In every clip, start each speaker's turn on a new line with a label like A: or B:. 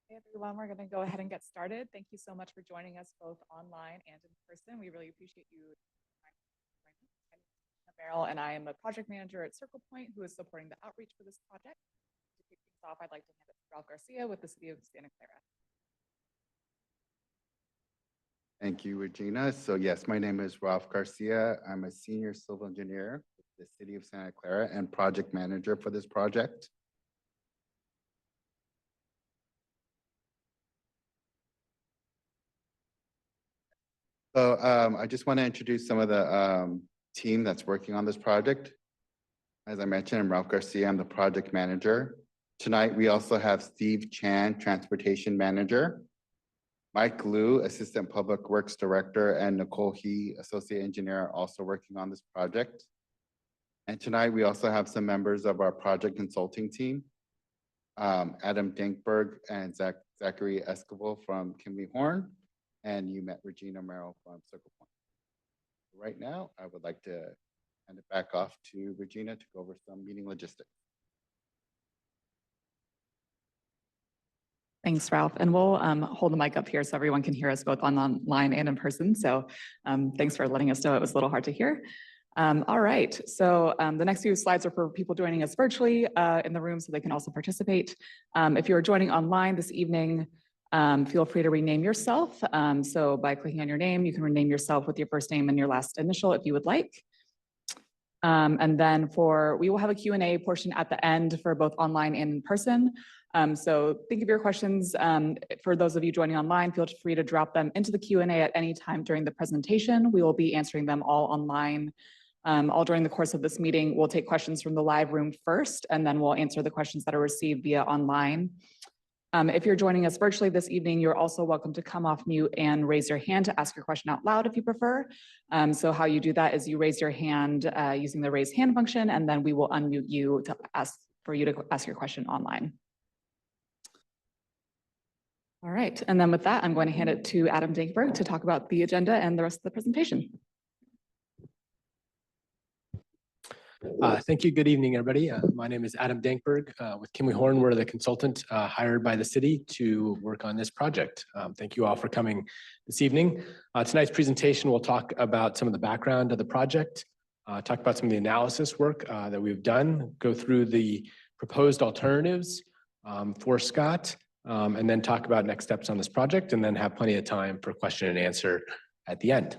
A: Hey everyone, we're going to go ahead and get started. Thank you so much for joining us both online and in person. We really appreciate you. I'm Meryl, and I am a project manager at Circle Point, who is supporting the outreach for this project. To kick things off, I'd like to hand it to Ralph Garcia with the City of Santa Clara.
B: Thank you, Regina. So yes, my name is Ralph Garcia. I'm a senior civil engineer with the City of Santa Clara and project manager for this project. So I just want to introduce some of the team that's working on this project. As I mentioned, I'm Ralph Garcia. I'm the project manager. Tonight, we also have Steve Chan, transportation manager, Mike Liu, Assistant Public Works Director, and Nicole He, Associate Engineer, are also working on this project. And tonight, we also have some members of our project consulting team, Adam Dankberg and Zachary Esquivel from Kimley Horn, and you met Regina Merrill from Circle Point. Right now, I would like to hand it back off to Regina to go over some meeting logistics.
A: Thanks, Ralph. And we'll hold the mic up here so everyone can hear us both online and in person. So thanks for letting us know it was a little hard to hear. All right, so the next few slides are for people joining us virtually in the room so they can also participate. If you're joining online this evening, feel free to rename yourself. So by clicking on your name, you can rename yourself with your first name and your last initial if you would like. And then we will have a Q&A portion at the end for both online and in person. So think of your questions. For those of you joining online, feel free to drop them into the Q&A at any time during the presentation. We will be answering them all online. All during the course of this meeting, we'll take questions from the live room first, and then we'll answer the questions that are received via online. If you're joining us virtually this evening, you're also welcome to come off mute and raise your hand to ask your question out loud if you prefer. So how you do that is you raise your hand using the raise hand function, and then we will unmute you to ask your question online. All right, and then with that, I'm going to hand it to Adam Dankberg to talk about the agenda and the rest of the presentation.
C: Thank you. Good evening, everybody. My name is Adam Dankberg with Kimley Horn. We're the consultant hired by the city to work on this project. Thank you all for coming this evening. Tonight's presentation will talk about some of the background of the project, talk about some of the analysis work that we've done, go through the proposed alternatives for Scott, and then talk about next steps on this project, and then have plenty of time for question and answer at the end.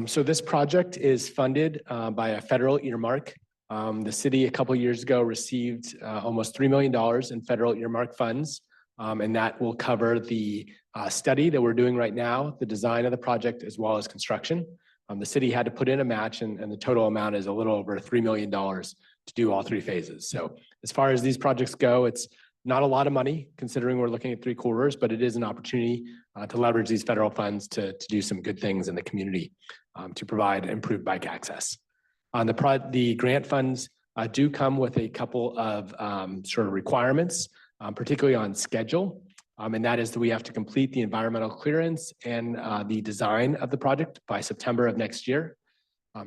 C: So this project is funded by a federal earmark. The city a couple of years ago received almost $3 million in federal earmark funds, and that will cover the study that we're doing right now, the design of the project, as well as construction. The city had to put in a match, and the total amount is a little over $3 million to do all three phases. So as far as these projects go, it's not a lot of money considering we're looking at 3 quarters, but it is an opportunity to leverage these federal funds to do some good things in the community to provide improved bike access. The grant funds do come with a couple of sort of requirements, particularly on schedule. And that is that we have to complete the environmental clearance and the design of the project by September of next year.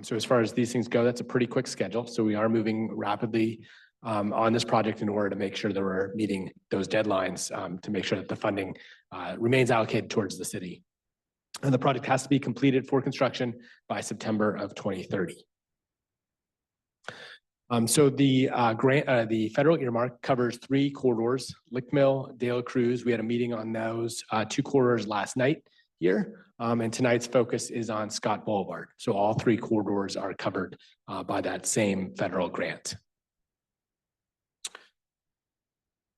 C: So as far as these things go, that's a pretty quick schedule. So we are moving rapidly on this project in order to make sure that we're meeting those deadlines to make sure that the funding remains allocated towards the city. And the project has to be completed for construction by September of 2030. So the federal earmark covers 3 corridors: Lick Mill, De La Cruz. We had a meeting on those 2 corridors last night here, and tonight's focus is on Scott Boulevard. So all 3 corridors are covered by that same federal grant.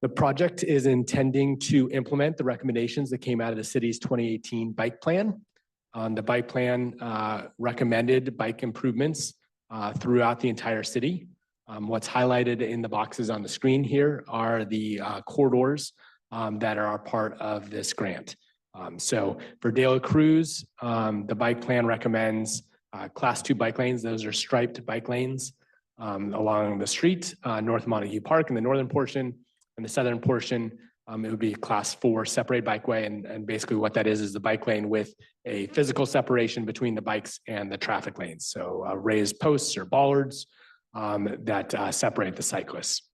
C: The project is intending to implement the recommendations that came out of the city's 2018 bike plan. The bike plan recommended bike improvements throughout the entire city. What's highlighted in the boxes on the screen here are the corridors that are part of this grant. So for De La Cruz, the bike plan recommends class 2 bike lanes. Those are striped bike lanes along the street, North Montague Park in the northern portion. In the southern portion, it would be class 4 separated bikeway. And basically what that is the bike lane with a physical separation between the bikes and the traffic lanes. So raised posts or bollards that separate the cyclists.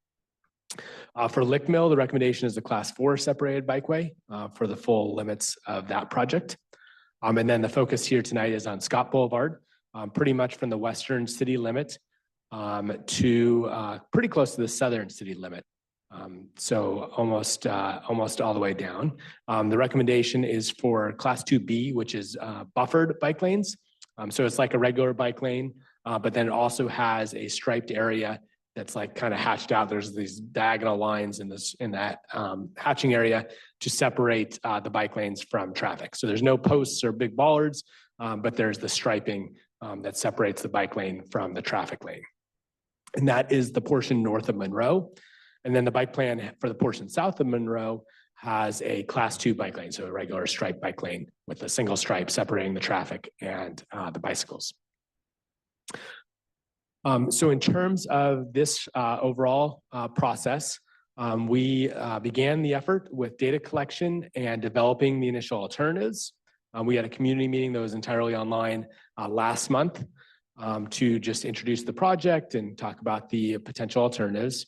C: For Lick Mill, the recommendation is a Class 4 separated bikeway for the full limits of that project. And then the focus here tonight is on Scott Boulevard, pretty much from the western city limit to pretty close to the southern city limit. So almost all the way down. The recommendation is for Class 2B, which is buffered bike lanes. So it's like a regular bike lane, but then it also has a striped area that's like kind of hatched out. There's these diagonal lines in that hatching area to separate the bike lanes from traffic. So there's no posts or big bollards, but there's the striping that separates the bike lane from the traffic lane. And that is the portion north of Monroe. And then the bike plan for the portion south of Monroe has a Class 2 bike lane, so a regular striped bike lane with a single stripe separating the traffic and the bicycles. So in terms of this overall process, we began the effort with data collection and developing the initial alternatives. We had a community meeting that was entirely online last month to just introduce the project and talk about the potential alternatives.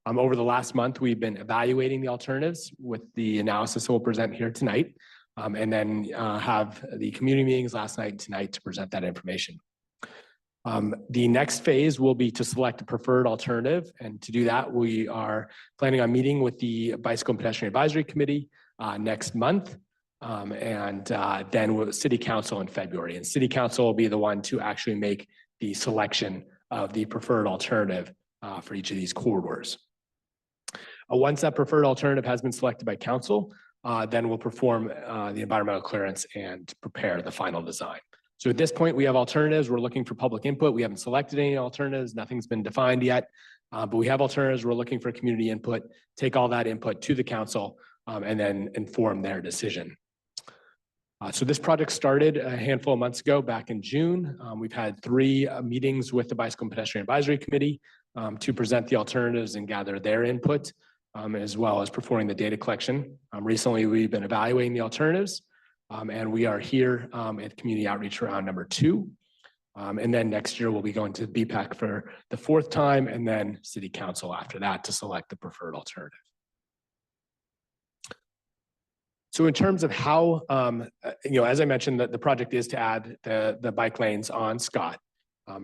C: Over the last month, we've been evaluating the alternatives with the analysis we'll present here tonight, and then have the community meetings last night and tonight to present that information. The next phase will be to select a preferred alternative. And to do that, we are planning on meeting with the Bicycle and Pedestrian Advisory Committee next month, and then with City Council in February. And City Council will be the one to actually make the selection of the preferred alternative for each of these corridors. Once that preferred alternative has been selected by council, then we'll perform the environmental clearance and prepare the final design. So at this point, we have alternatives. We're looking for public input. We haven't selected any alternatives. Nothing's been defined yet, but we have alternatives. We're looking for community input, take all that input to the council, and then inform their decision. So this project started a handful of months ago, back in June. We've had 3 meetings with the Bicycle and Pedestrian Advisory Committee to present the alternatives and gather their input, as well as performing the data collection. Recently, we've been evaluating the alternatives, and we are here at Community Outreach Round number 2. And then next year, we'll be going to BPAC for the 4th time, and then City Council after that to select the preferred alternative. So in terms of how, as I mentioned, the project is to add the bike lanes on Scott,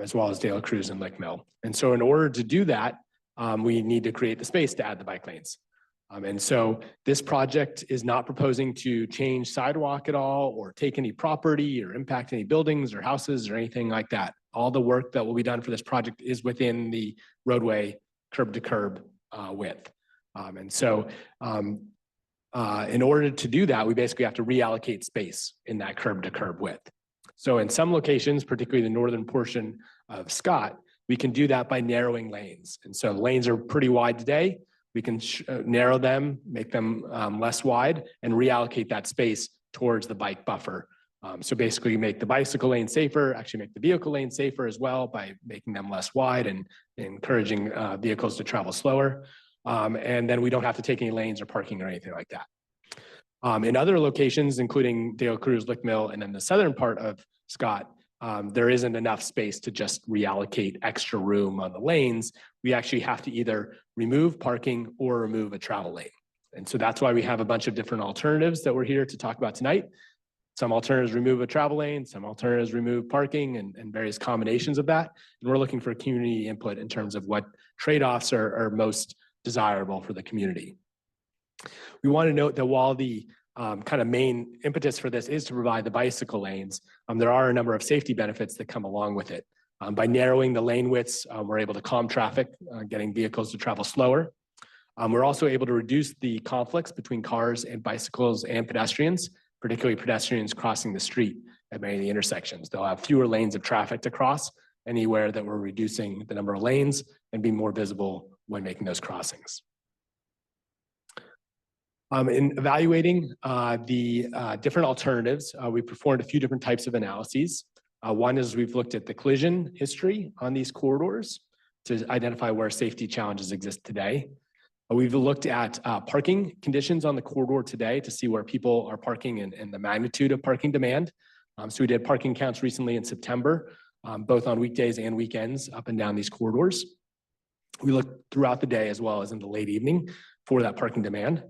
C: as well as Dela Cruz and Lick Mill. And so in order to do that, we need to create the space to add the bike lanes. And so this project is not proposing to change sidewalk at all, or take any property, or impact any buildings or houses or anything like that. All the work that will be done for this project is within the roadway curb to curb width. And so in order to do that, we basically have to reallocate space in that curb to curb width. So in some locations, particularly the northern portion of Scott, we can do that by narrowing lanes. And so lanes are pretty wide today. We can narrow them, make them less wide, and reallocate that space towards the bike buffer. So basically make the bicycle lane safer, actually make the vehicle lane safer as well by making them less wide and encouraging vehicles to travel slower. And then we don't have to take any lanes or parking or anything like that. In other locations, including Dela Cruz, Lick Mill, and then the southern part of Scott, there isn't enough space to just reallocate extra room on the lanes. We actually have to either remove parking or remove a travel lane. And so that's why we have a bunch of different alternatives that we're here to talk about tonight. Some alternatives remove a travel lane, some alternatives remove parking, and various combinations of that. And we're looking for community input in terms of what trade-offs are most desirable for the community. We want to note that while the kind of main impetus for this is to provide the bicycle lanes, there are a number of safety benefits that come along with it. By narrowing the lane widths, we're able to calm traffic, getting vehicles to travel slower. We're also able to reduce the conflicts between cars and bicycles and pedestrians, particularly pedestrians crossing the street at many of the intersections. They'll have fewer lanes of traffic to cross anywhere that we're reducing the number of lanes and be more visible when making those crossings. In evaluating the different alternatives, we performed a few different types of analyses. One is we've looked at the collision history on these corridors to identify where safety challenges exist today. We've looked at parking conditions on the corridor today to see where people are parking and the magnitude of parking demand. So we did parking counts recently in September, both on weekdays and weekends up and down these corridors. We look throughout the day as well as in the late evening for that parking demand.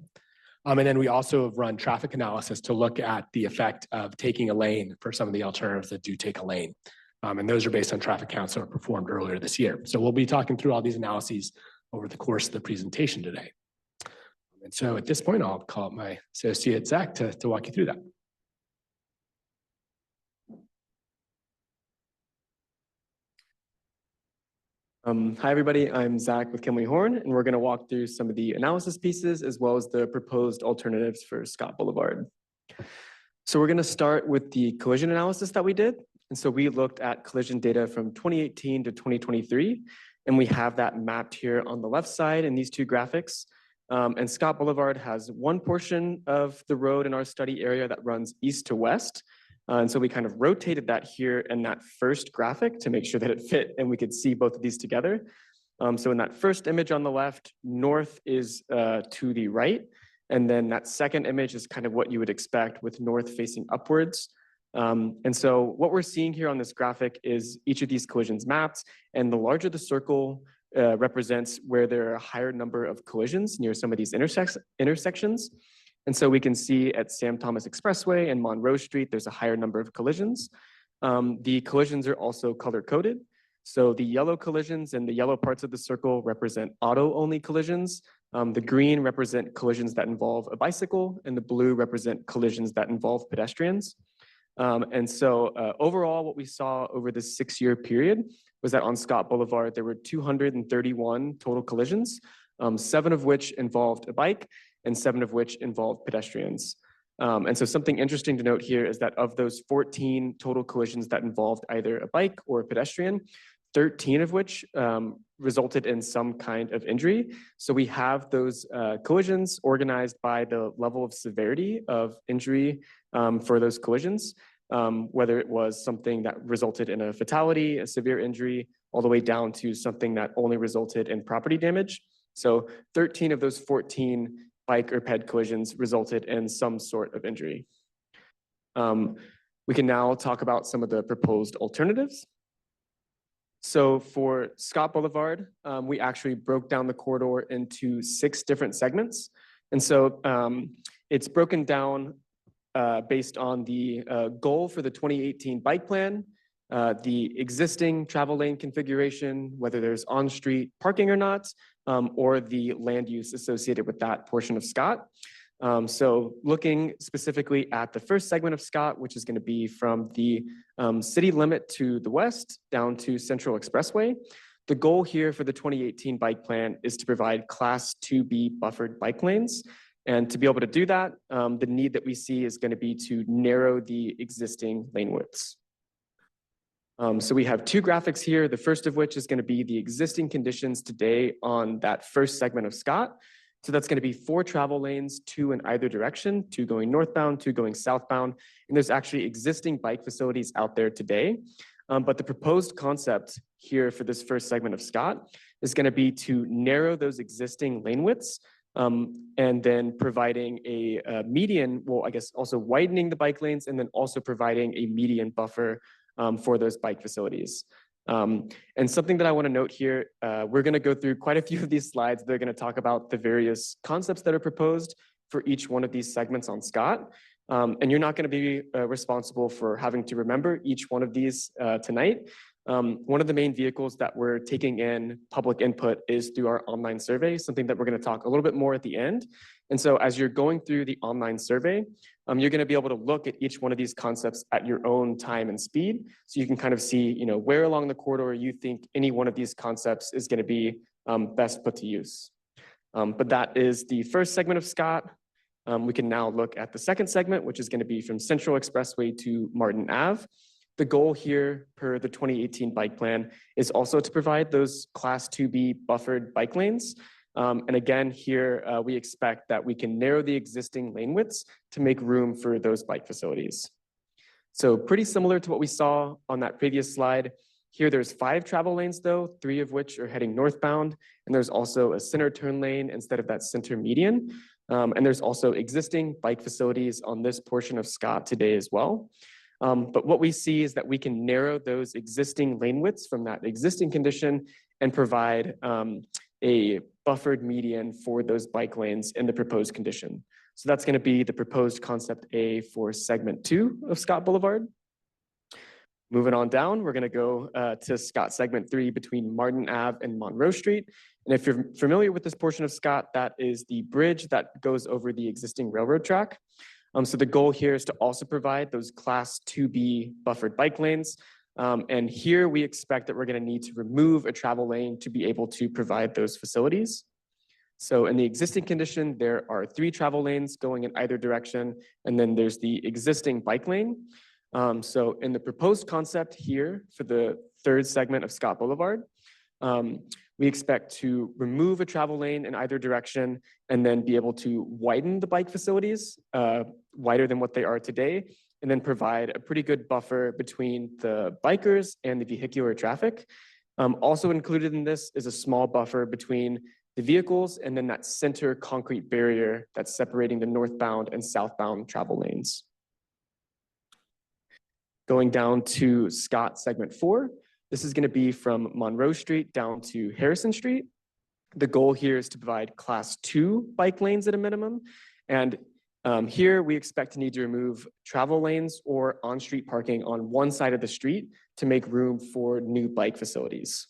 C: And then we also have run traffic analysis to look at the effect of taking a lane for some of the alternatives that do take a lane. And those are based on traffic counts that were performed earlier this year. So we'll be talking through all these analyses over the course of the presentation today. And so at this point, I'll call up my associate, Zach, to walk you through that.
D: Hi, everybody. I'm Zach with Kimley Horn, and we're going to walk through some of the analysis pieces as well as the proposed alternatives for Scott Boulevard. So we're going to start with the collision analysis that we did. And so we looked at collision data from 2018 to 2023, and we have that mapped here on the left side in these two graphics. And Scott Boulevard has one portion of the road in our study area that runs east to west. And so we kind of rotated that here in that first graphic to make sure that it fit and we could see both of these together. So in that first image on the left, north is to the right. And then that second image is kind of what you would expect with north facing upwards. And so what we're seeing here on this graphic is each of these collisions mapped. And the larger the circle represents where there are a higher number of collisions near some of these intersections. And so we can see at Sam Thomas Expressway and Monroe Street, there's a higher number of collisions. The collisions are also color coded. So the yellow collisions and the yellow parts of the circle represent auto-only collisions. The green represent collisions that involve a bicycle, and the blue represent collisions that involve pedestrians. And so overall, what we saw over this 6-year period was that on Scott Boulevard, there were 231 total collisions, 7 of which involved a bike, and 7 of which involved pedestrians. And so something interesting to note here is that of those 14 total collisions that involved either a bike or a pedestrian, 13 of which resulted in some kind of injury. So we have those collisions organized by the level of severity of injury for those collisions, whether it was something that resulted in a fatality, a severe injury, all the way down to something that only resulted in property damage. So 13 of those 14 bike or ped collisions resulted in some sort of injury. We can now talk about some of the proposed alternatives. So for Scott Boulevard, we actually broke down the corridor into 6 different segments. And so it's broken down based on the goal for the 2018 bike plan, the existing travel lane configuration, whether there's on-street parking or not, or the land use associated with that portion of Scott. So looking specifically at the first segment of Scott, which is going to be from the city limit to the west down to Central Expressway, the goal here for the 2018 bike plan is to provide Class 2B buffered bike lanes. And to be able to do that, the need that we see is going to be to narrow the existing lane widths. So we have 2 graphics here, the first of which is going to be the existing conditions today on that first segment of Scott. So that's going to be 4 travel lanes, 2 in either direction, 2 going northbound, 2 going southbound. And there's actually existing bike facilities out there today. But the proposed concept here for this first segment of Scott is going to be to narrow those existing lane widths and then providing a median, well, I guess also widening the bike lanes and then also providing a median buffer for those bike facilities. And something that I want to note here, we're going to go through quite a few of these slides. They're going to talk about the various concepts that are proposed for each one of these segments on Scott. And you're not going to be responsible for having to remember each one of these tonight. One of the main vehicles that we're taking in public input is through our online survey, something that we're going to talk a little bit more at the end. And so as you're going through the online survey, you're going to be able to look at each one of these concepts at your own time and speed. So you can kind of see, where along the corridor you think any one of these concepts is going to be best put to use. But that is the first segment of Scott. We can now look at the second segment, which is going to be from Central Expressway to Martin Ave. The goal here per the 2018 bike plan is also to provide those Class 2B buffered bike lanes. And again, here we expect that we can narrow the existing lane widths to make room for those bike facilities. So pretty similar to what we saw on that previous slide. Here there's 5 travel lanes though, 3 of which are heading northbound. And there's also a center turn lane instead of that center median. And there's also existing bike facilities on this portion of Scott today as well. But what we see is that we can narrow those existing lane widths from that existing condition and provide a buffered median for those bike lanes in the proposed condition. So that's going to be the proposed concept A for segment 2 of Scott Boulevard. Moving on down, we're going to go to Scott segment 3 between Martin Ave and Monroe Street. And if you're familiar with this portion of Scott, that is the bridge that goes over the existing railroad track. So the goal here is to also provide those class 2B buffered bike lanes. And here we expect that we're going to need to remove a travel lane to be able to provide those facilities. So in the existing condition, there are 3 travel lanes going in either direction, and then there's the existing bike lane. So in the proposed concept here for the 3rd segment of Scott Boulevard, we expect to remove a travel lane in either direction and then be able to widen the bike facilities wider than what they are today, and then provide a pretty good buffer between the bikers and the vehicular traffic. Also included in this is a small buffer between the vehicles and then that center concrete barrier that's separating the northbound and southbound travel lanes. Going down to Scott segment 4, this is going to be from Monroe Street down to Harrison Street. The goal here is to provide class 2 bike lanes at a minimum. And here we expect to need to remove travel lanes or on-street parking on one side of the street to make room for new bike facilities.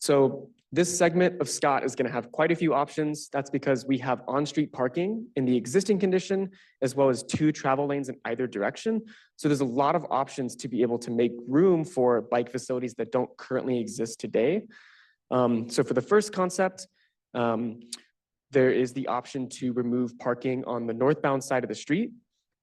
D: So this segment of Scott is going to have quite a few options. That's because we have on-street parking in the existing condition, as well as 2 travel lanes in either direction. So there's a lot of options to be able to make room for bike facilities that don't currently exist today. So for the first concept, there is the option to remove parking on the northbound side of the street.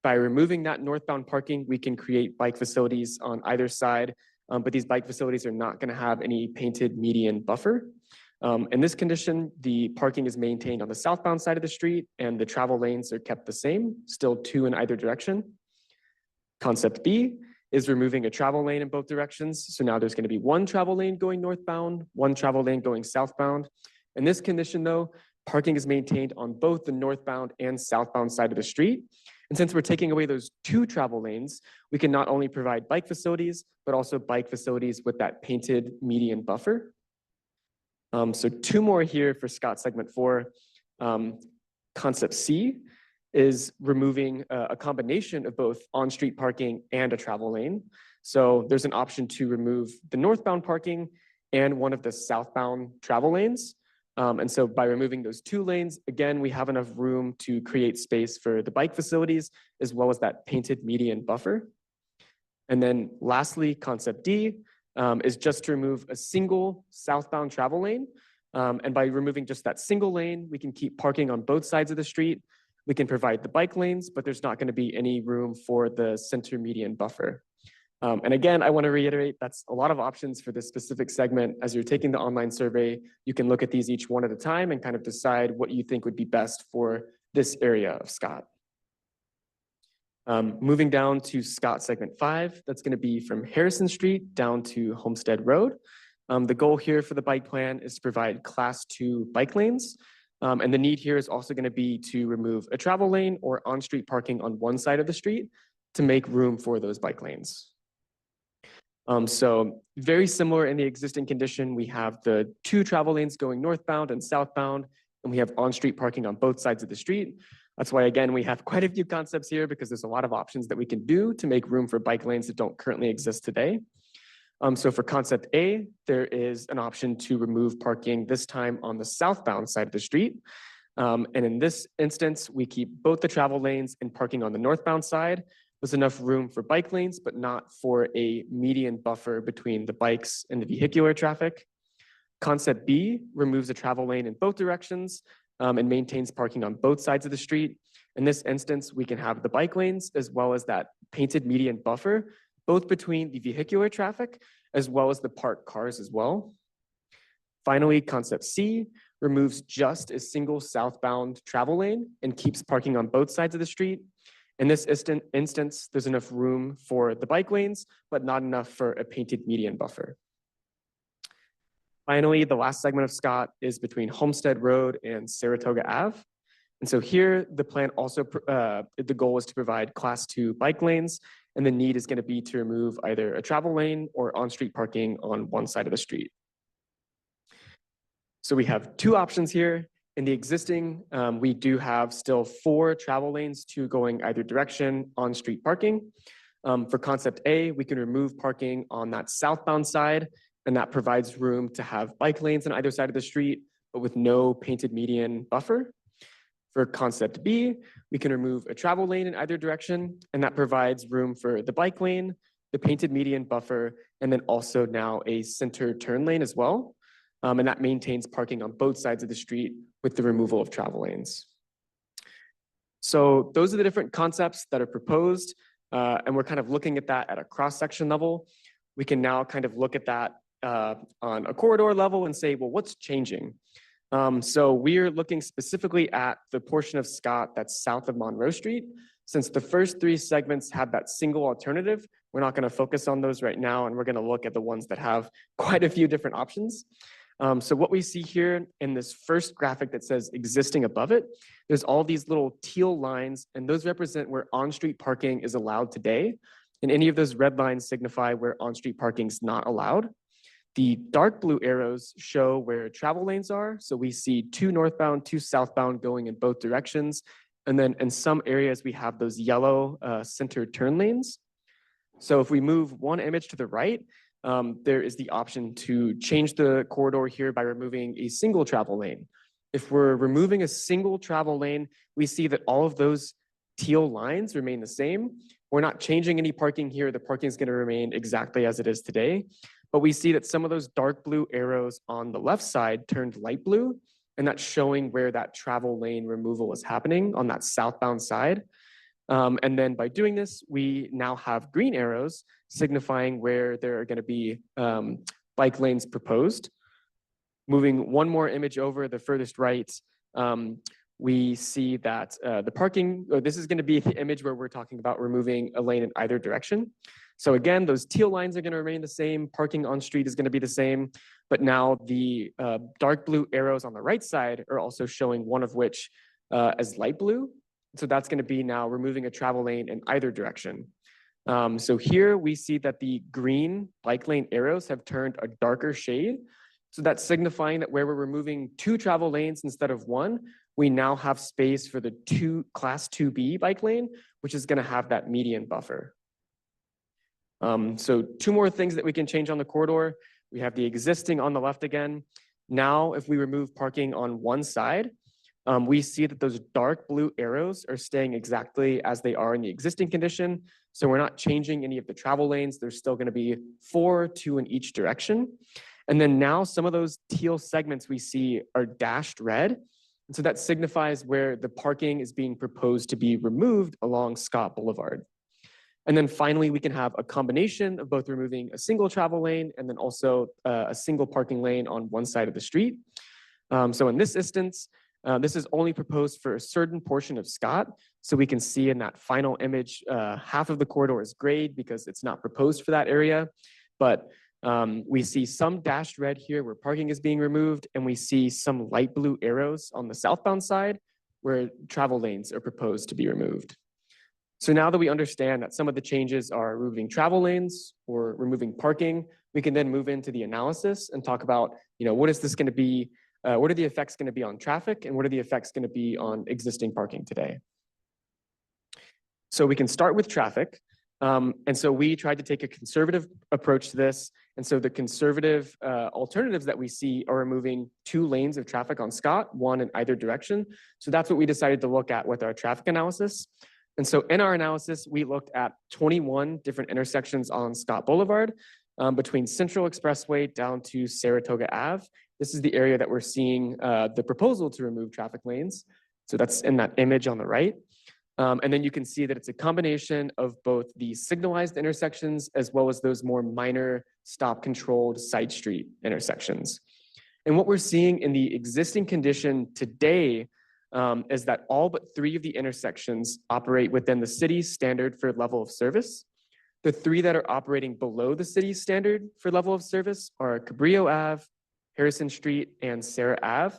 D: By removing that northbound parking, we can create bike facilities on either side, but these bike facilities are not going to have any painted median buffer. In this condition, the parking is maintained on the southbound side of the street and the travel lanes are kept the same, still 2 in either direction. Concept B is removing a travel lane in both directions. So now there's going to be 1 travel lane going northbound, 1 travel lane going southbound. In this condition though, parking is maintained on both the northbound and southbound side of the street. And since we're taking away those 2 travel lanes, we can not only provide bike facilities, but also bike facilities with that painted median buffer. So 2 more here for Scott segment 4. Concept C is removing a combination of both on-street parking and a travel lane. So there's an option to remove the northbound parking and one of the southbound travel lanes. And so by removing those 2 lanes, again, we have enough room to create space for the bike facilities, as well as that painted median buffer. And then lastly, concept D is just to remove a single southbound travel lane. And by removing just that single lane, we can keep parking on both sides of the street. We can provide the bike lanes, but there's not going to be any room for the center median buffer. And again, I want to reiterate, that's a lot of options for this specific segment. As you're taking the online survey, you can look at these each one at a time and kind of decide what you think would be best for this area of Scott. Moving down to Scott segment 5, that's going to be from Harrison Street down to Homestead Road. The goal here for the bike plan is to provide class 2 bike lanes. And the need here is also going to be to remove a travel lane or on-street parking on one side of the street to make room for those bike lanes. So very similar in the existing condition, we have the 2 travel lanes going northbound and southbound, and we have on-street parking on both sides of the street. That's why, again, we have quite a few concepts here because there's a lot of options that we can do to make room for bike lanes that don't currently exist today. So for concept A, there is an option to remove parking this time on the southbound side of the street. And in this instance, we keep both the travel lanes and parking on the northbound side. There's enough room for bike lanes, but not for a median buffer between the bikes and the vehicular traffic. Concept B removes a travel lane in both directions and maintains parking on both sides of the street. In this instance, we can have the bike lanes as well as that painted median buffer, both between the vehicular traffic as well as the parked cars as well. Finally, concept C removes just a single southbound travel lane and keeps parking on both sides of the street. In this instance, there's enough room for the bike lanes, but not enough for a painted median buffer. Finally, the last segment of Scott is between Homestead Road and Saratoga Ave. And so here, the plan also, the goal is to provide class 2 bike lanes, and the need is going to be to remove either a travel lane or on-street parking on one side of the street. So we have two options here. In the existing, we do have still 4 travel lanes, 2 going either direction on street parking. For concept A, we can remove parking on that southbound side, and that provides room to have bike lanes on either side of the street, but with no painted median buffer. For concept B, we can remove a travel lane in either direction, and that provides room for the bike lane, the painted median buffer, and then also now a center turn lane as well. And that maintains parking on both sides of the street with the removal of travel lanes. So those are the different concepts that are proposed, and we're kind of looking at that at a cross-section level. We can now kind of look at that on a corridor level and say, well, what's changing? So we're looking specifically at the portion of Scott that's south of Monroe Street. Since the first 3 segments have that single alternative, we're not going to focus on those right now, and we're going to look at the ones that have quite a few different options. So what we see here in this first graphic that says existing above it, there's all these little teal lines, and those represent where on-street parking is allowed today. And any of those red lines signify where on-street parking is not allowed. The dark blue arrows show where travel lanes are. So we see 2 northbound, 2 southbound going in both directions. And then in some areas, we have those yellow centered turn lanes. So if we move one image to the right, there is the option to change the corridor here by removing a single travel lane. If we're removing a single travel lane, we see that all of those teal lines remain the same. We're not changing any parking here. The parking is going to remain exactly as it is today. But we see that some of those dark blue arrows on the left side turned light blue, and that's showing where that travel lane removal is happening on that southbound side. And then by doing this, we now have green arrows signifying where there are going to be bike lanes proposed. Moving one more image over, the furthest right, we see that the parking, this is going to be the image where we're talking about removing a lane in either direction. So again, those teal lines are going to remain the same. Parking on street is going to be the same. But now the dark blue arrows on the right side are also showing one of which as light blue. So that's going to be now removing a travel lane in either direction. So here we see that the green bike lane arrows have turned a darker shade. So that's signifying that where we're removing 2 travel lanes instead of 1, we now have space for the class 2B bike lane, which is going to have that median buffer. So 2 more things that we can change on the corridor. We have the existing on the left again. Now, if we remove parking on one side, we see that those dark blue arrows are staying exactly as they are in the existing condition. So we're not changing any of the travel lanes. There's still going to be 4, 2 in each direction. And then now some of those teal segments we see are dashed red. And so that signifies where the parking is being proposed to be removed along Scott Boulevard. And then finally, we can have a combination of both removing a single travel lane and then also a single parking lane on one side of the street. So in this instance, this is only proposed for a certain portion of Scott. So we can see in that final image, half of the corridor is grayed because it's not proposed for that area. But we see some dashed red here where parking is being removed, and we see some light blue arrows on the southbound side where travel lanes are proposed to be removed. So now that we understand that some of the changes are removing travel lanes or removing parking, we can then move into the analysis and talk about, what is this going to be? What are the effects going to be on traffic, and what are the effects going to be on existing parking today? So we can start with traffic. And so we tried to take a conservative approach to this. And so the conservative alternatives that we see are removing 2 lanes of traffic on Scott, 1 in either direction. So that's what we decided to look at with our traffic analysis. And so in our analysis, we looked at 21 different intersections on Scott Boulevard between Central Expressway down to Saratoga Ave. This is the area that we're seeing the proposal to remove traffic lanes. So that's in that image on the right. And then you can see that it's a combination of both the signalized intersections as well as those more minor stop-controlled side street intersections. And what we're seeing in the existing condition today is that all but 3 of the intersections operate within the city's standard for level of service. The 3 that are operating below the city's standard for level of service are Cabrillo Ave, Harrison Street, and Sarah Ave.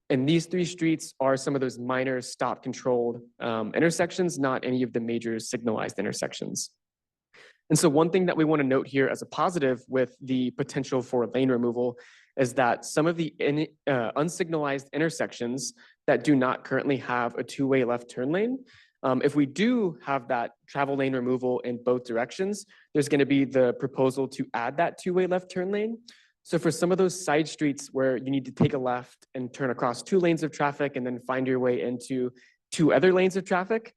D: And these 3 streets are some of those minor stop-controlled intersections, not any of the major signalized intersections. And so one thing that we want to note here as a positive with the potential for lane removal is that some of the unsignalized intersections that do not currently have a two-way left turn lane, if we do have that travel lane removal in both directions, there's going to be the proposal to add that two-way left turn lane. So for some of those side streets where you need to take a left and turn across 2 lanes of traffic and then find your way into 2 other lanes of traffic,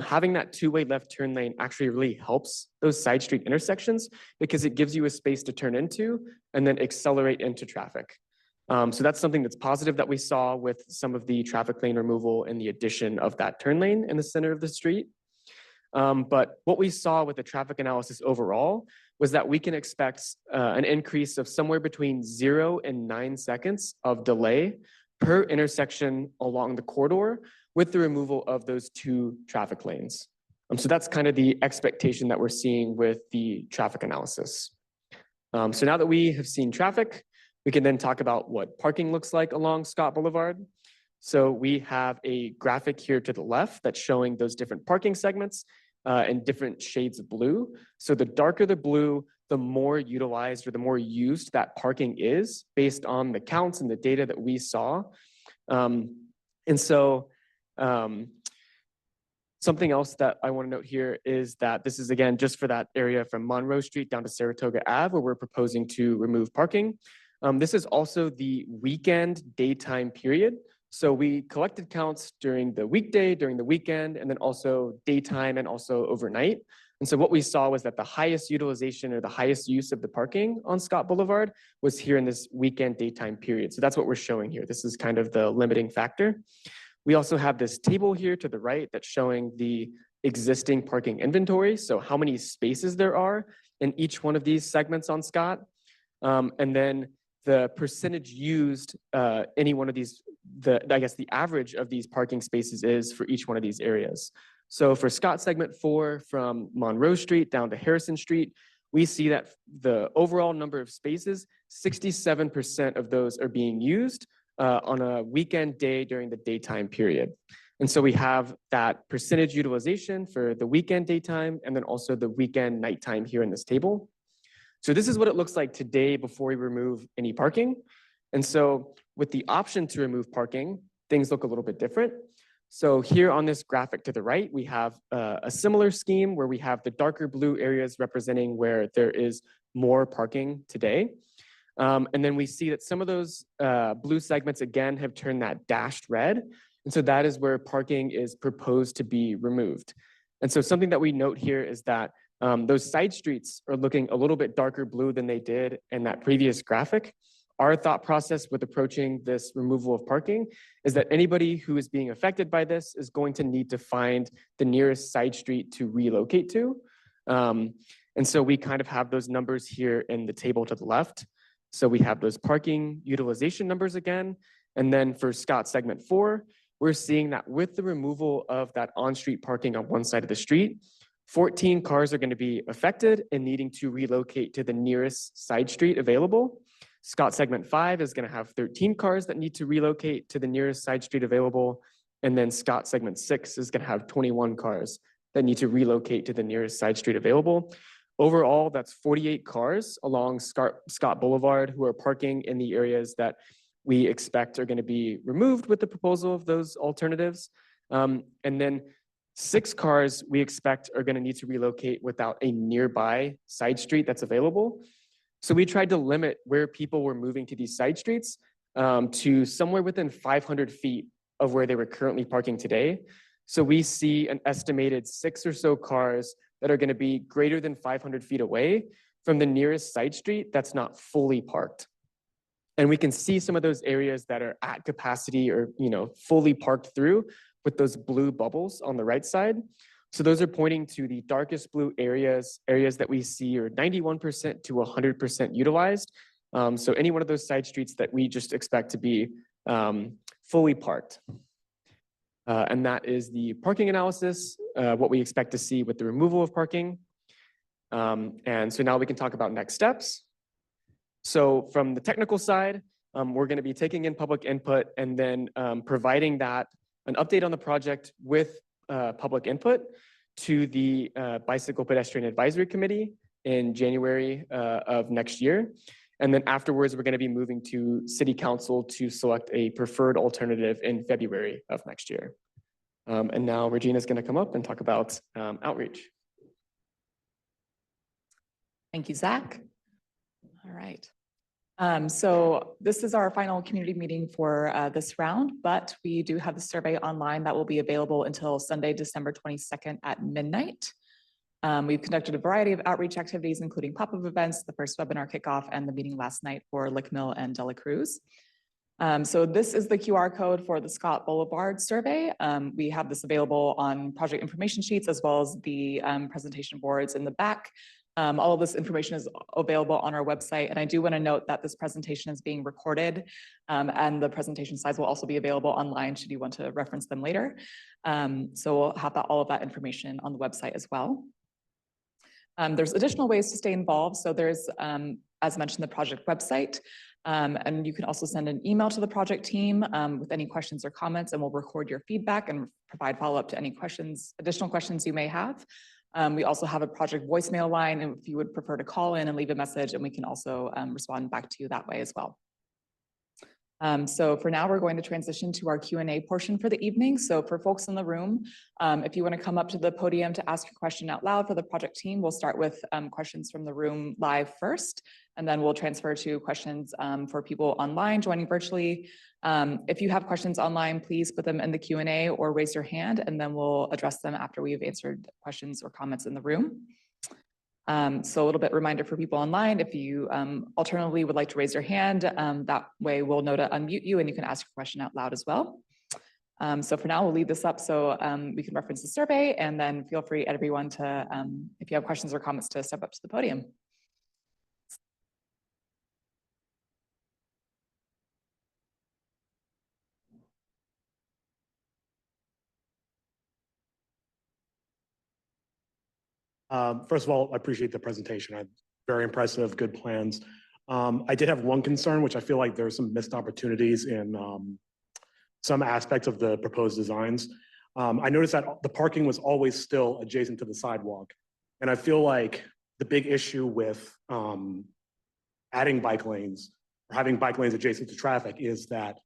D: having that two-way left turn lane actually really helps those side street intersections because it gives you a space to turn into and then accelerate into traffic. So that's something that's positive that we saw with some of the traffic lane removal and the addition of that turn lane in the center of the street. But what we saw with the traffic analysis overall was that we can expect an increase of somewhere between 0 and 9 seconds of delay per intersection along the corridor with the removal of those 2 traffic lanes. So that's kind of the expectation that we're seeing with the traffic analysis. So now that we have seen traffic, we can then talk about what parking looks like along Scott Boulevard. So we have a graphic here to the left that's showing those different parking segments in different shades of blue. So the darker the blue, the more utilized or the more used that parking is based on the counts and the data that we saw. Something else that I want to note here is that this is, again, just for that area from Monroe Street down to Saratoga Ave, where we're proposing to remove parking. This is also the weekend daytime period. So we collected counts during the weekday, during the weekend, and then also daytime and also overnight. And so what we saw was that the highest utilization or the highest use of the parking on Scott Boulevard was here in this weekend daytime period. So that's what we're showing here. This is kind of the limiting factor. We also have this table here to the right that's showing the existing parking inventory. So how many spaces there are in each one of these segments on Scott. And then the percentage used any one of these, I guess the average of these parking spaces is for each one of these areas. So for Scott segment 4 from Monroe Street down to Harrison Street, we see that the overall number of spaces, 67% of those are being used on a weekend day during the daytime period. And so we have that percentage utilization for the weekend daytime and then also the weekend nighttime here in this table. So this is what it looks like today before we remove any parking. And so with the option to remove parking, things look a little bit different. So here on this graphic to the right, we have a similar scheme where we have the darker blue areas representing where there is more parking today. And then we see that some of those blue segments again have turned that dashed red. And so that is where parking is proposed to be removed. And so something that we note here is that those side streets are looking a little bit darker blue than they did in that previous graphic. Our thought process with approaching this removal of parking is that anybody who is being affected by this is going to need to find the nearest side street to relocate to. And so we kind of have those numbers here in the table to the left. So we have those parking utilization numbers again. And then for Scott segment 4, we're seeing that with the removal of that on-street parking on one side of the street, 14 cars are going to be affected and needing to relocate to the nearest side street available. Scott segment 5 is going to have 13 cars that need to relocate to the nearest side street available. And then Scott segment 6 is going to have 21 cars that need to relocate to the nearest side street available. Overall, that's 48 cars along Scott Boulevard who are parking in the areas that we expect are going to be removed with the proposal of those alternatives. And then 6 cars we expect are going to need to relocate without a nearby side street that's available. So we tried to limit where people were moving to these side streets to somewhere within 500 feet of where they were currently parking today. So we see an estimated 6 or so cars that are going to be greater than 500 feet away from the nearest side street that's not fully parked. And we can see some of those areas that are at capacity or fully parked through with those blue bubbles on the right side. So those are pointing to the darkest blue areas that we see are 91% to 100% utilized. So any one of those side streets that we just expect to be fully parked. And that is the parking analysis, what we expect to see with the removal of parking. And so now we can talk about next steps. So from the technical side, we're going to be taking in public input and then providing that an update on the project with public input to the Bicycle Pedestrian Advisory Committee in January of next year. And then afterwards, we're going to be moving to City Council to select a preferred alternative in February of next year. And now Regina's going to come up and talk about outreach.
A: Thank you, Zach. All right. So this is our final community meeting for this round, but we do have the survey online that will be available until Sunday, December 22nd at midnight. We've conducted a variety of outreach activities, including pop-up events, the first webinar kickoff, and the meeting last night for Lick Mill and De La Cruz. So this is the QR code for the Scott Boulevard survey. We have this available on project information sheets as well as the presentation boards in the back. All of this information is available on our website. And I do want to note that this presentation is being recorded and the presentation slides will also be available online should you want to reference them later. So we'll have all of that information on the website as well. There's additional ways to stay involved. So there's, as mentioned, the project website. And you can also send an email to the project team with any questions or comments, and we'll record your feedback and provide follow-up to any questions, additional questions you may have. We also have a project voicemail line, and if you would prefer to call in and leave a message, and we can also respond back to you that way as well. So for now, we're going to transition to our Q&A portion for the evening. So for folks in the room, if you want to come up to the podium to ask your question out loud for the project team, we'll start with questions from the room live first, and then we'll transfer to questions for people online joining virtually. If you have questions online, please put them in the Q&A or raise your hand, and then we'll address them after we've answered questions or comments in the room. So a little bit reminder for people online, if you alternatively would like to raise your hand, that way we'll know to unmute you and you can ask your question out loud as well. So for now, we'll leave this up so we can reference the survey, and then feel free everyone to, if you have questions or comments, to step up to the podium.
E: First of all, I appreciate the presentation. Very impressive, good plans. I did have one concern, which I feel like there's some missed opportunities in some aspects of the proposed designs. I noticed that the parking was always still adjacent to the sidewalk. And I feel like the big issue with adding bike lanes or having bike lanes adjacent to traffic is that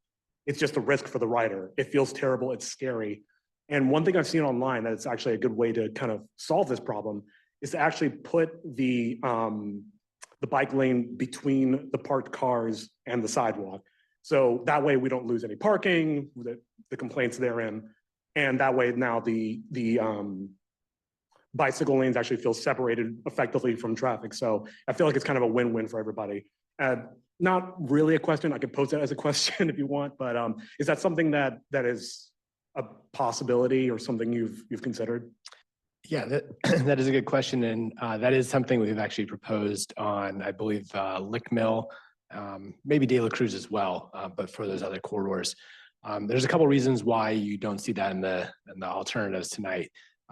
E: it's just a risk for the rider. It feels terrible, it's scary. And one thing I've seen online that it's actually a good way to kind of solve this problem is to actually put the bike lane between the parked cars and the sidewalk. So that way we don't lose any parking, the complaints therein. And that way now the bicycle lanes actually feel separated effectively from traffic. So I feel like it's kind of a win-win for everybody. Not really a question, I could pose that as a question if you want, but is that something that is a possibility or something you've considered?
C: Yeah, that is a good question. And that is something we've actually proposed on, I believe, Lick Mill, maybe De La Cruz as well, but for those other corridors. There's a couple of reasons why you don't see that in the alternatives tonight.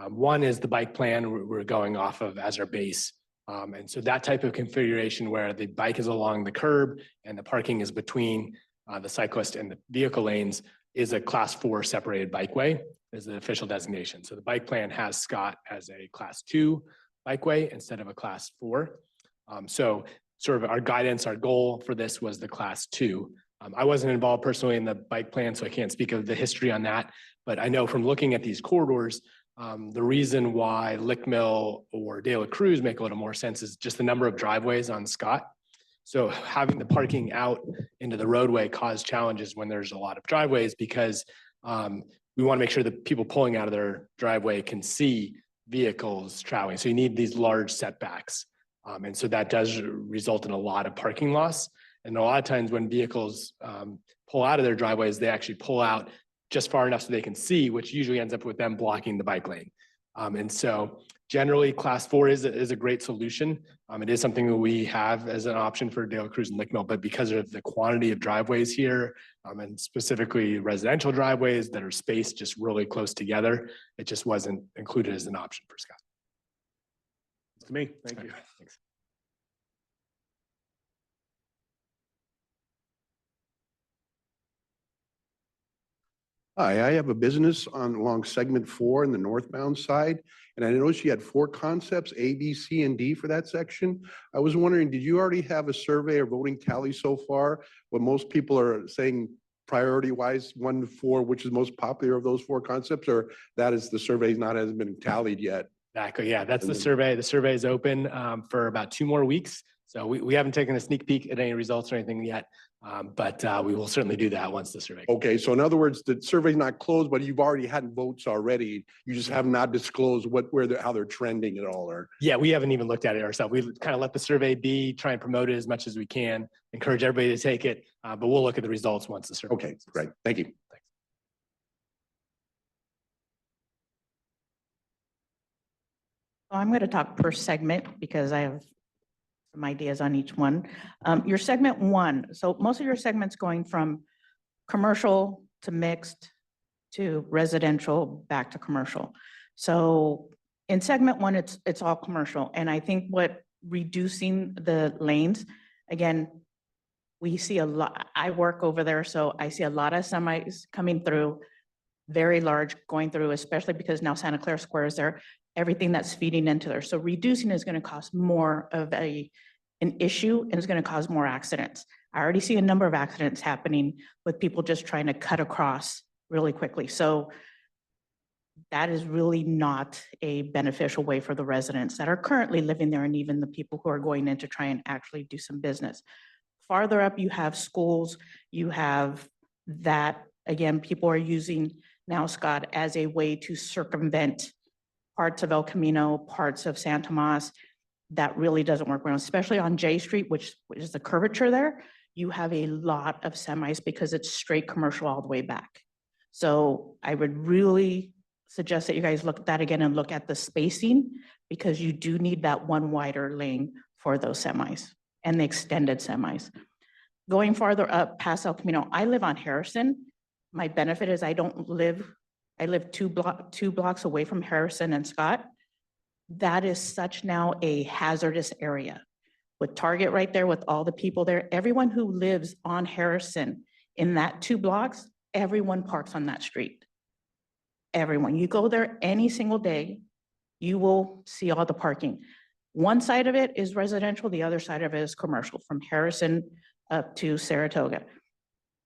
C: One is the bike plan we're going off of as our base. And so that type of configuration where the bike is along the curb and the parking is between the cyclist and the vehicle lanes is a class 4 separated bikeway is the official designation. So the bike plan has Scott as a class 2 bikeway instead of a class 4. So sort of our guidance, our goal for this was the class 2. I wasn't involved personally in the bike plan, so I can't speak of the history on that. But I know from looking at these corridors, the reason why Lick Mill or De La Cruz make a little more sense is just the number of driveways on Scott. So having the parking out into the roadway caused challenges when there's a lot of driveways because we want to make sure that people pulling out of their driveway can see vehicles traveling. So you need these large setbacks. And so that does result in a lot of parking loss. And a lot of times when vehicles pull out of their driveways, they actually pull out just far enough so they can see, which usually ends up with them blocking the bike lane. And so generally class 4 is a great solution. It is something that we have as an option for De La Cruz and Lick Mill, but because of the quantity of driveways here and specifically residential driveways that are spaced just really close together, it just wasn't included as an option for Scott.
E: To me, thank you.
C: Thanks.
F: Hi, I have a business along segment 4 in the northbound side. And I noticed you had 4 concepts, A, B, C, and D for that section. I was wondering, did you already have a survey or voting tally so far? What most people are saying priority wise, 1 to 4, which is most popular of those 4 concepts, or that is the survey hasn't been tallied yet?
C: Exactly. Yeah, that's the
F: And then-
C: survey. The survey is open for about 2 more weeks. So we haven't taken a sneak peek at any results or anything yet, but we will certainly do that once the survey.
F: Okay, so in other words, the survey's not closed, but you've already had votes already. You just have not disclosed how they're trending at all, or?
C: Yeah, we haven't even looked at it ourselves. We kind of let the survey be, try and promote it as much as we can, encourage everybody to take it, but we'll look at the results once the survey.
F: Okay, great. Thank you.
G: I'm going to talk per segment because I have some ideas on each one. Your segment 1, so most of your segments going from commercial to mixed to residential back to commercial. So in segment 1, it's all commercial. And I think what reducing the lanes, again, we see a lot, I work over there, so I see a lot of semis coming through, very large going through, especially because now Santa Clara Square is there, everything that's feeding into there. So reducing is going to cause more of an issue and it's going to cause more accidents. I already see a number of accidents happening with people just trying to cut across really quickly. So that is really not a beneficial way for the residents that are currently living there and even the people who are going in to try and actually do some business. Farther up, you have schools, you have that, again, people are using now, Scott, as a way to circumvent parts of El Camino, parts of San Tomas. That really doesn't work well, especially on J Street, which is the curvature there. You have a lot of semis because it's straight commercial all the way back. So I would really suggest that you guys look at that again and look at the spacing because you do need that one wider lane for those semis and the extended semis. Going farther up past El Camino, I live on Harrison. My benefit is I live two blocks away from Harrison and Scott. That is such now a hazardous area with Target right there, with all the people there. Everyone who lives on Harrison in that 2 blocks, everyone parks on that street. Everyone, you go there any single day, you will see all the parking. One side of it is residential, the other side of it is commercial, from Harrison up to Saratoga.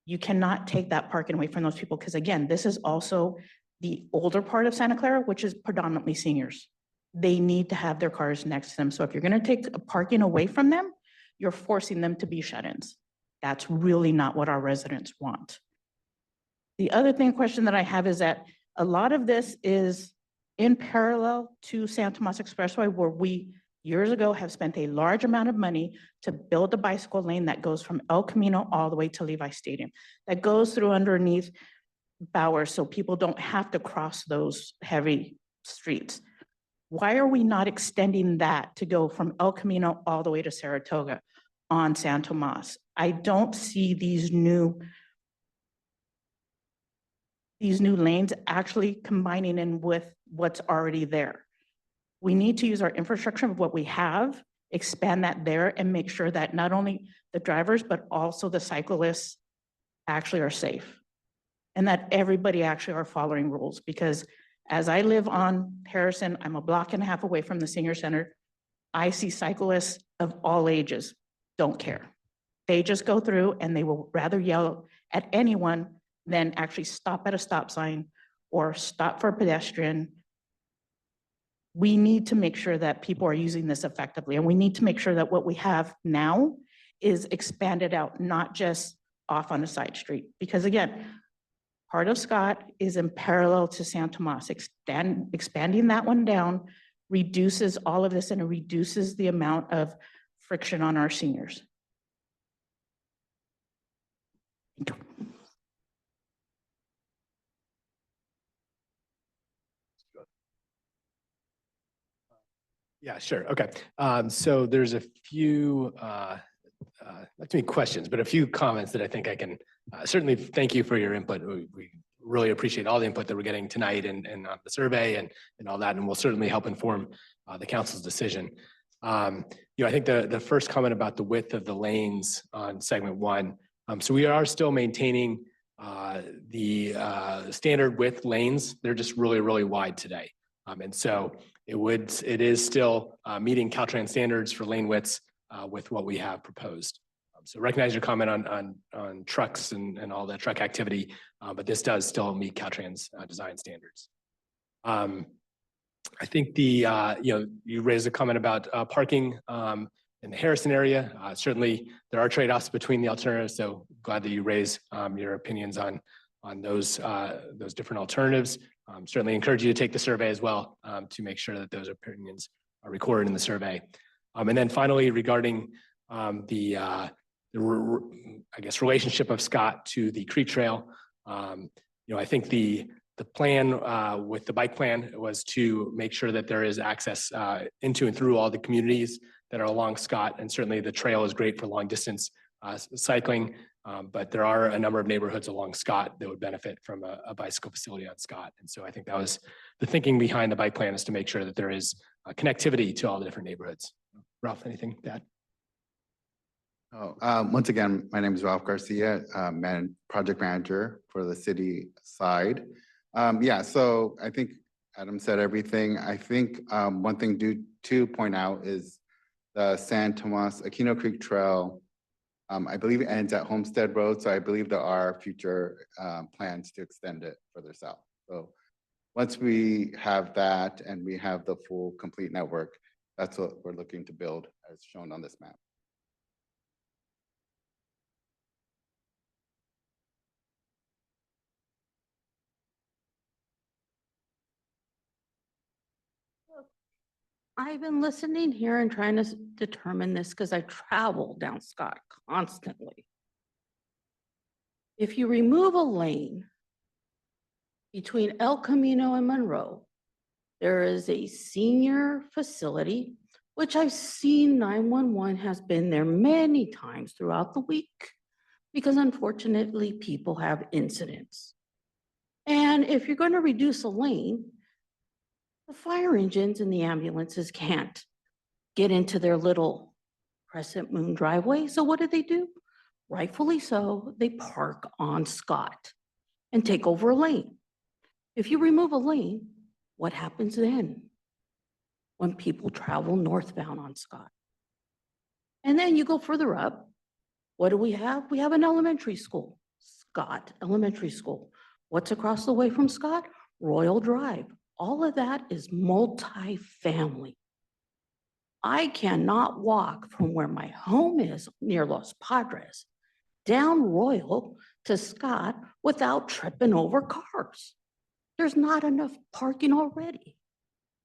G: You cannot take that parking away from those people because again, this is also the older part of Santa Clara, which is predominantly seniors. They need to have their cars next to them. So if you're going to take parking away from them, you're forcing them to be shut-ins. That's really not what our residents want. The other question that I have is that a lot of this is in parallel to San Tomas Expressway, where we years ago have spent a large amount of money to build a bicycle lane that goes from El Camino all the way to Levi Stadium, that goes through underneath Bowers so people don't have to cross those heavy streets. Why are we not extending that to go from El Camino all the way to Saratoga on San Tomas? I don't see these new lanes actually combining in with what's already there. We need to use our infrastructure of what we have, expand that there, and make sure that not only the drivers, but also the cyclists actually are safe. And that everybody actually are following rules, because as I live on Harrison, I'm a block and a half away from the senior center. I see cyclists of all ages don't care. They just go through and they will rather yell at anyone than actually stop at a stop sign or stop for a pedestrian. We need to make sure that people are using this effectively, and we need to make sure that what we have now is expanded out, not just off on a side street. Because again, part of Scott is in parallel to San Tomas. Expanding that one down reduces all of this, and it reduces the amount of friction on our seniors.
C: Yeah, sure. Okay. So there's a few, not too many questions, but a few comments that I think I can certainly thank you for your input. We really appreciate all the input that we're getting tonight and the survey and all that, and will certainly help inform the council's decision. I think the first comment about the width of the lanes on segment 1. So we are still maintaining standard width lanes, they're just really, really wide today. And so it is still meeting Caltrans standards for lane widths with what we have proposed. So recognize your comment on trucks and all the truck activity, but this does still meet Caltrans design standards. I think you raised a comment about parking in the Harrison area. Certainly there are trade-offs between the alternatives, so glad that you raise your opinions on those different alternatives. Certainly encourage you to take the survey as well to make sure that those opinions are recorded in the survey. And then finally, regarding I guess relationship of Scott to the Creek Trail, I think the plan with the bike plan was to make sure that there is access into and through all the communities that are along Scott, and certainly the trail is great for long distance cycling, but there are a number of neighborhoods along Scott that would benefit from a bicycle facility on Scott. And so I think that was the thinking behind the bike plan, is to make sure that there is connectivity to all the different neighborhoods. Ralph, anything to add?
B: Once again, my name is Ralph Garcia, project manager for the city side. So I think Adam said everything. I think one thing to point out is the San Tomas Aquino Creek Trail. I believe it ends at Homestead Road, so I believe there are future plans to extend it further south. So once we have that and we have the full complete network, that's what we're looking to build as shown on this map.
H: I've been listening here and trying to determine this because I travel down Scott constantly. If you remove a lane between El Camino and Monroe, there is a senior facility, which I've seen 911 has been there many times throughout the week, because unfortunately people have incidents. And if you're going to reduce a lane, the fire engines and the ambulances can't get into their little crescent moon driveway. So what do? Rightfully so, they park on Scott and take over a lane. If you remove a lane, what happens then when people travel northbound on Scott? And then you go further up, what do we have? We have an elementary school, Scott Elementary School. What's across the way from Scott? Royal Drive. All of that is multi-family. I cannot walk from where my home is near Los Padres down Royal to Scott without tripping over cars. There's not enough parking already.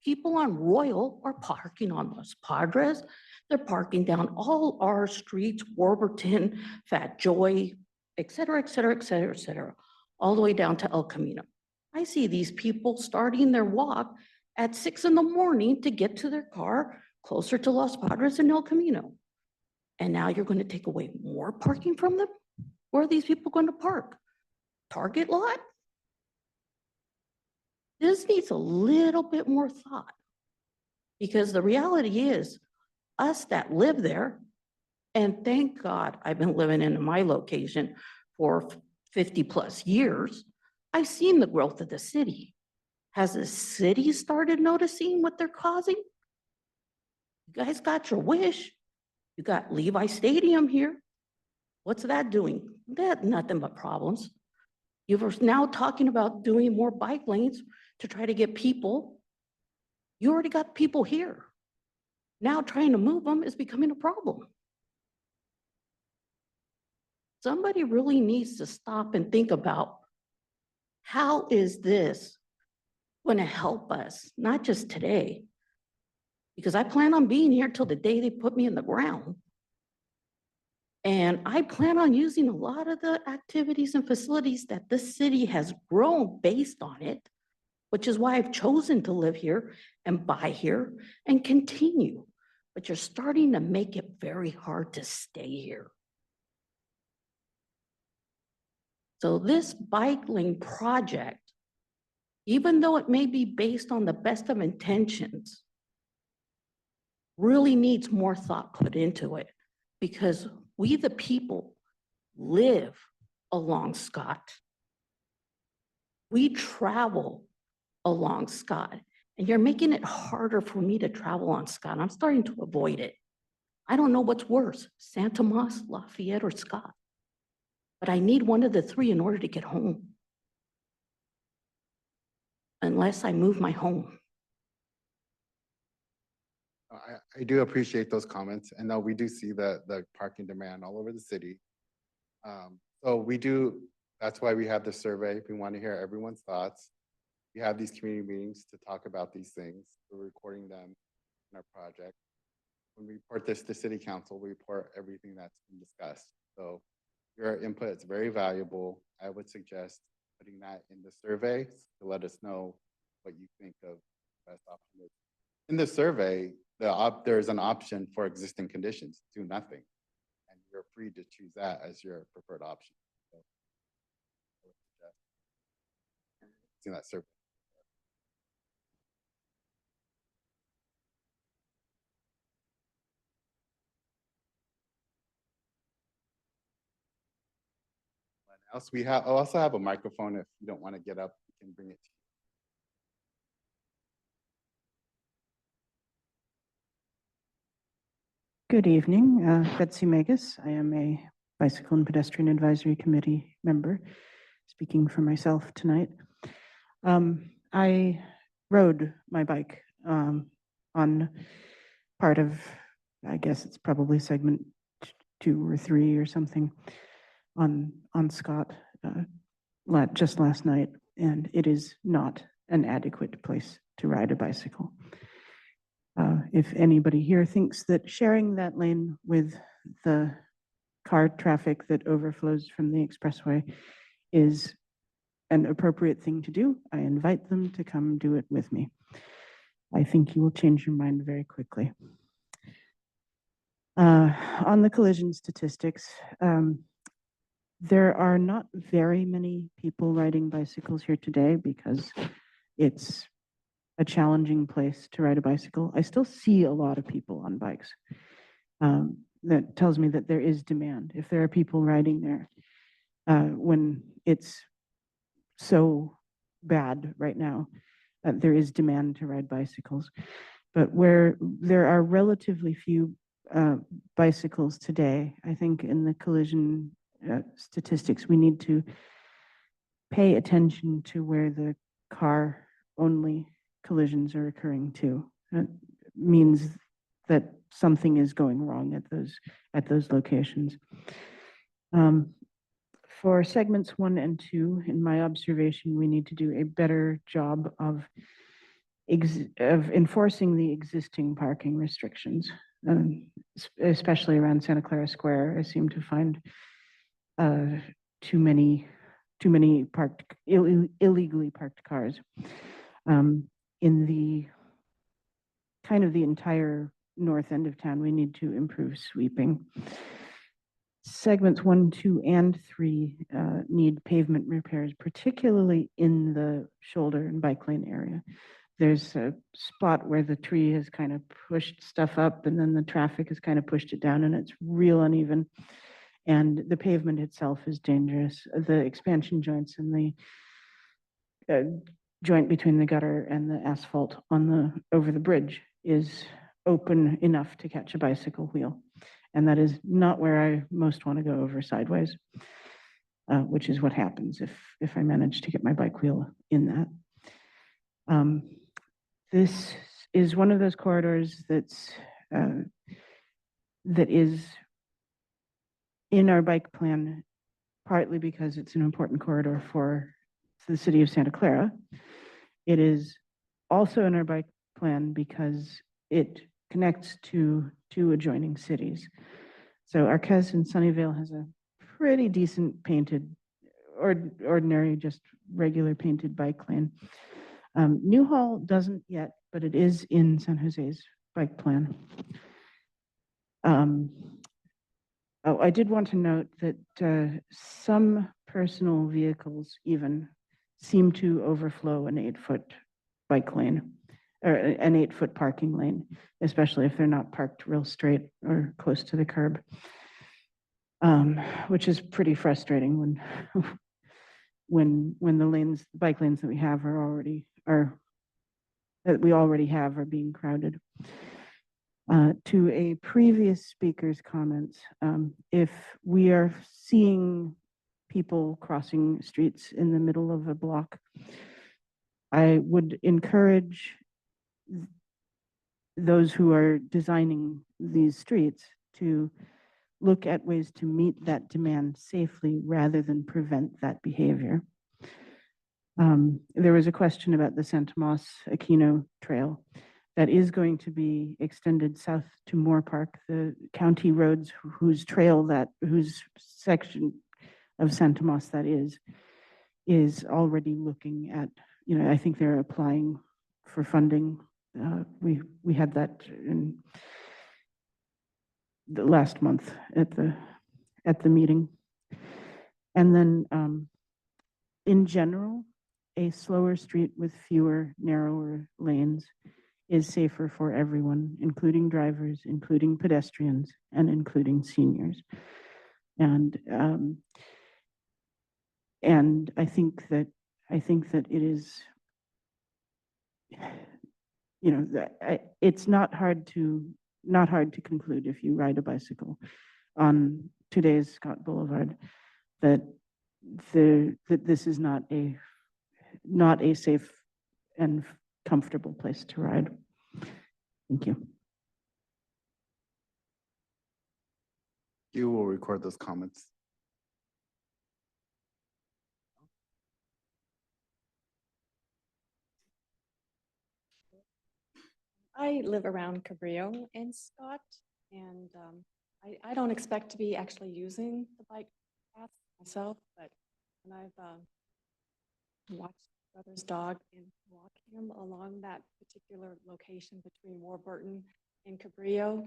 H: People on Royal are parking on Los Padres. They're parking down all our streets, Warburton, Fat Joy, et cetera, et cetera, et cetera, et cetera, all the way down to El Camino. I see these people starting their walk at 6 in the morning to get to their car closer to Los Padres and El Camino. And now you're going to take away more parking from them? Where are these people going to park? Target lot? This needs a little bit more thought, because the reality is us that live there, and thank God I've been living in my location for 50 plus years, I've seen the growth of the city. Has the city started noticing what they're causing? You guys got your wish. You got Levi Stadium here. What's that doing? That nothing but problems. You're now talking about doing more bike lanes to try to get people. You already got people here. Now trying to move them is becoming a problem. Somebody really needs to stop and think about, how is this going to help us? Not just today, because I plan on being here till the day they put me in the ground. And I plan on using a lot of the activities and facilities that this city has grown based on it, which is why I've chosen to live here and buy here and continue. But you're starting to make it very hard to stay here. So this bike lane project, even though it may be based on the best of intentions, really needs more thought put into it, because we, the people, live along Scott. We travel along Scott, and you're making it harder for me to travel on Scott. I'm starting to avoid it. I don't know what's worse, Santa Tomas, Lafayette, or Scott. But I need one of the three in order to get home. Unless I move my home.
B: I do appreciate those comments, and we do see the parking demand all over the city. So we do, that's why we have the survey. We want to hear everyone's thoughts. We have these community meetings to talk about these things. We're recording them in our project. When we report this to city council, we report everything that's been discussed. So your input is very valuable. I would suggest putting that in the survey to let us know what you think of the best option is. In the survey, there's an option for existing conditions, do nothing. And you're free to choose that as your preferred option. So, I would suggest using that survey. What else we have? I also have a microphone. If you don't want to get up, you can bring it to you.
I: Good evening, Betsy Magus. I am a Bicycle and Pedestrian Advisory Committee member, speaking for myself tonight. I rode my bike on part of, I guess it's probably segment 2 or 3 or something on Scott just last night, and it is not an adequate place to ride a bicycle. If anybody here thinks that sharing that lane with the car traffic that overflows from the expressway is an appropriate thing to do, I invite them to come do it with me. I think you will change your mind very quickly. On the collision statistics, there are not very many people riding bicycles here today because it's a challenging place to ride a bicycle. I still see a lot of people on bikes. That tells me that there is demand. If there are people riding there when it's so bad right now, there is demand to ride bicycles. But where there are relatively few bicycles today, I think in the collision statistics, we need to pay attention to where the car only collisions are occurring too. That means that something is going wrong at those locations. For segments 1 and 2, in my observation, we need to do a better job of enforcing the existing parking restrictions, especially around Santa Clara Square. I seem to find too many illegally parked cars. In the kind of the entire north end of town, we need to improve sweeping. Segments 1, 2, and 3 need pavement repairs, particularly in the shoulder and bike lane area. There's a spot where the tree has kind of pushed stuff up and then the traffic has kind of pushed it down and it's real uneven. And the pavement itself is dangerous. The expansion joints and the joint between the gutter and the asphalt over the bridge is open enough to catch a bicycle wheel. And that is not where I most want to go over sideways, which is what happens if I manage to get my bike wheel in that. This is one of those corridors that is in our bike plan, partly because it's an important corridor for the city of Santa Clara. It is also in our bike plan because it connects to 2 adjoining cities. So Arquez and Sunnyvale has a pretty decent painted, ordinary, just regular painted bike lane. Newhall doesn't yet, but it is in San Jose's bike plan. Oh, I did want to note that some personal vehicles even seem to overflow an 8-foot bike lane or an 8-foot parking lane, especially if they're not parked real straight or close to the curb, which is pretty frustrating when when the lanes, bike lanes that we have that we already have are being crowded. To a previous speaker's comments, if we are seeing people crossing streets in the middle of a block, I would encourage those who are designing these streets to look at ways to meet that demand safely rather than prevent that behavior. There was a question about the Santa Moss Aquino Trail that is going to be extended south to Moore Park. The county roads whose section of Santa Moss that is already looking at, I think they're applying for funding. We had that in the last month at the meeting. And then in general, a slower street with fewer, narrower lanes is safer for everyone, including drivers, including pedestrians, and including seniors. And I think that it is, it's not hard to conclude if you ride a bicycle on today's Scott Boulevard that this is not a safe and comfortable place to ride. Thank you.
B: You will record those comments.
J: I live around Cabrillo and Scott, and I don't expect to be actually using the bike path myself, but when I've watched brother's dog and walk him along that particular location between Warburton and Cabrillo,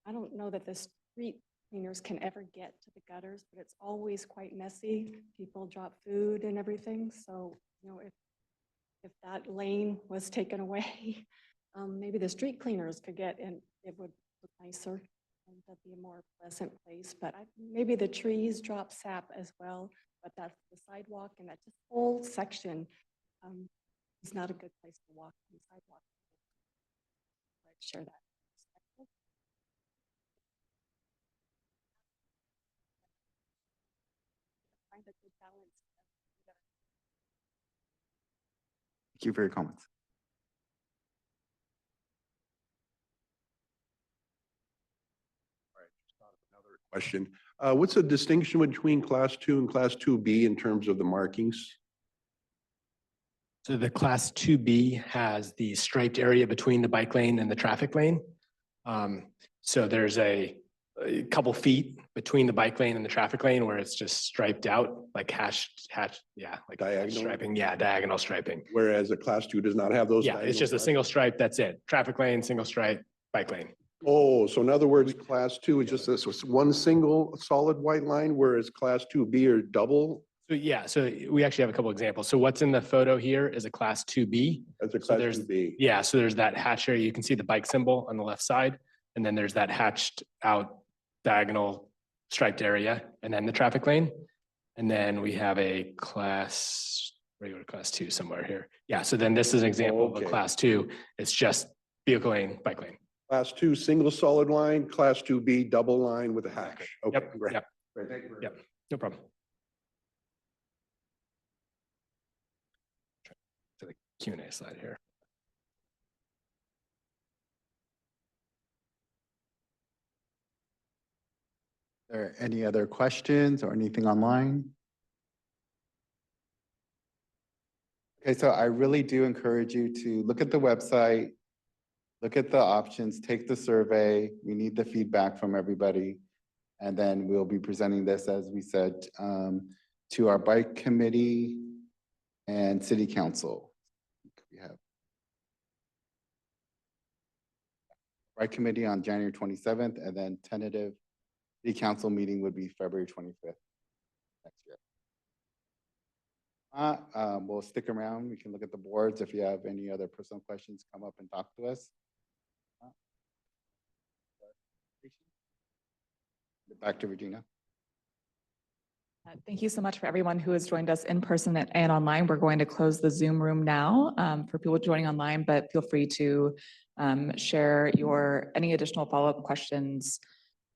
J: I don't know that the street cleaners can ever get to the gutters, but it's always quite messy. People drop food and everything, so if that lane was taken away, maybe the street cleaners could get, and it would look nicer and that'd be a more pleasant place. But maybe the trees drop sap as well, but that's the sidewalk, and that just whole section is not a good place to walk on the sidewalk. I'd share that perspective. Find a good balance.
B: Thank you for your comments.
F: Question. What's the distinction between class 2 and class 2B in terms of the markings?
C: So the class 2B has the striped area between the bike lane and the traffic lane. So there's a couple feet between the bike lane and the traffic lane where it's just striped out, like hatched, yeah, like
F: Diagonal?
C: striping, yeah, diagonal striping.
F: Whereas a class 2 does not have those.
C: Yeah, it's just a single stripe, that's it. Traffic lane, single stripe, bike lane.
F: Oh, so in other words, class 2 is just this one single solid white line, whereas class 2B are double.
C: So yeah, so we actually have a couple examples. So what's in the photo here is a class 2B.
F: That's a
C: So
F: class
C: there's,
F: 2B.
C: yeah, so there's that hatch area. You can see the bike symbol on the left side. And then there's that hatched out diagonal striped area and then the traffic lane. And then we have a regular class 2 somewhere here. Yeah, so then this is an example of a class 2. It's just vehicle lane, bike lane.
F: Class 2 single solid line, class 2B double line with a hatch. Okay,
C: Yep,
F: great.
C: yep,
F: Great. Thank you very
C: yep,
F: much.
C: no problem. To the Q&A slide here.
B: Are there any other questions or anything online? Okay, so I really do encourage you to look at the website, look at the options, take the survey. We need the feedback from everybody. And then we'll be presenting this, as we said, to our bike committee and city council. We have bike committee on January 27th, and then tentative city council meeting would be February 25th next year. We'll stick around. We can look at the boards. If you have any other personal questions, come up and talk to us. Back to Regina.
A: Thank you so much for everyone who has joined us in person and online. We're going to close the Zoom room now for people joining online, but feel free to share any additional follow-up questions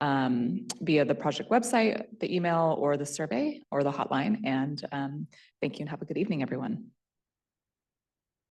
A: via the project website, the email, or the survey, or the hotline. And thank you and have a good evening, everyone.